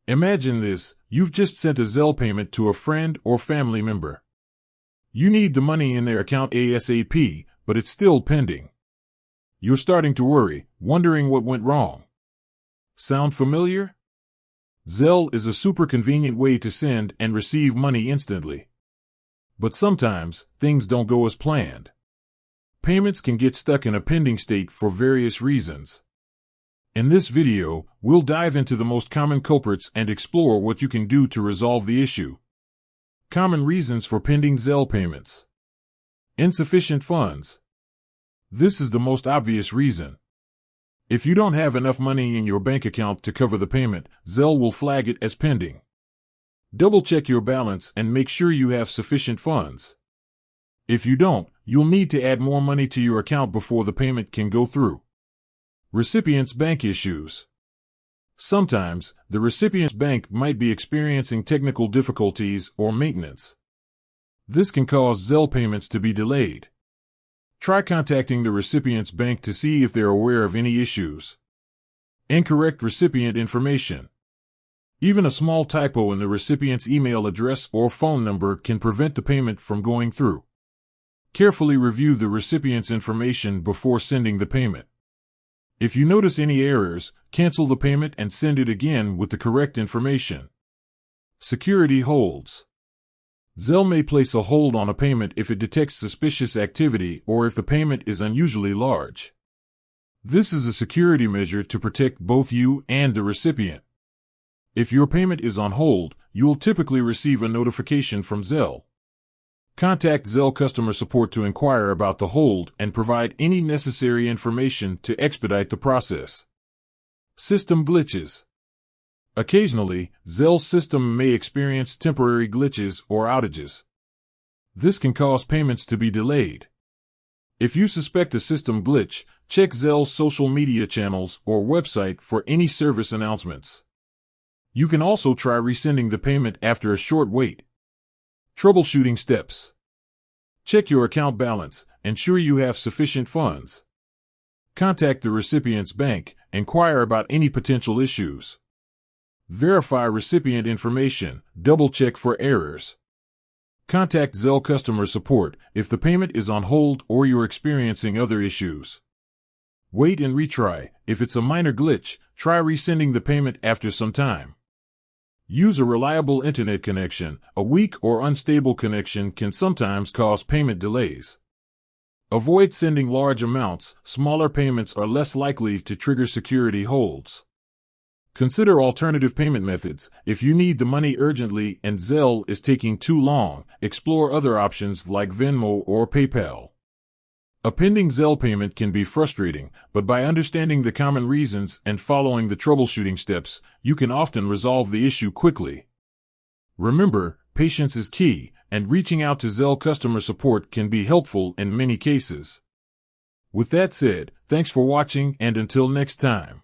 Imagine this, you've just sent a Zelle payment to a friend or family member. You need the money in their account ASAP, but it's still pending. You're starting to worry, wondering what went wrong. Sound familiar? Zelle is a super convenient way to send and receive money instantly. But sometimes, things don't go as planned. Payments can get stuck in a pending state for various reasons. In this video, we'll dive into the most common culprits and explore what you can do to resolve the issue. Common reasons for pending Zelle payments. Insufficient funds. This is the most obvious reason. If you don't have enough money in your bank account to cover the payment, Zelle will flag it as pending. Double-check your balance and make sure you have sufficient funds. If you don't, you'll need to add more money to your account before the payment can go through. Recipient's bank issues. Sometimes, the recipient's bank might be experiencing technical difficulties or maintenance. This can cause Zelle payments to be delayed. Try contacting the recipient's bank to see if they're aware of any issues. Incorrect recipient information. Even a small typo in the recipient's email address or phone number can prevent the payment from going through. Carefully review the recipient's information before sending the payment. If you notice any errors, cancel the payment and send it again with the correct information. Security holds. Zelle may place a hold on a payment if it detects suspicious activity or if the payment is unusually large. This is a security measure to protect both you and the recipient. If your payment is on hold, you'll typically receive a notification from Zelle. Contact Zelle customer support to inquire about the hold and provide any necessary information to expedite the process. System glitches. Occasionally, Zelle's system may experience temporary glitches or outages. This can cause payments to be delayed. If you suspect a system glitch, check Zelle's social media channels or website for any service announcements. You can also try resending the payment after a short wait. Troubleshooting steps. Check your account balance, ensure you have sufficient funds. Contact the recipient's bank, inquire about any potential issues. Verify recipient information, double-check for errors. Contact Zelle customer support if the payment is on hold or you're experiencing other issues. Wait and retry. If it's a minor glitch, try resending the payment after some time. Use a reliable internet connection. A weak or unstable connection can sometimes cause payment delays. Avoid sending large amounts. Smaller payments are less likely to trigger security holds. Consider alternative payment methods. If you need the money urgently and Zelle is taking too long, explore other options like Venmo or PayPal. A pending Zelle payment can be frustrating, but by understanding the common reasons and following the troubleshooting steps, you can often resolve the issue quickly. Remember, patience is key, and reaching out to Zelle customer support can be helpful in many cases. With that said, thanks for watching and until next time.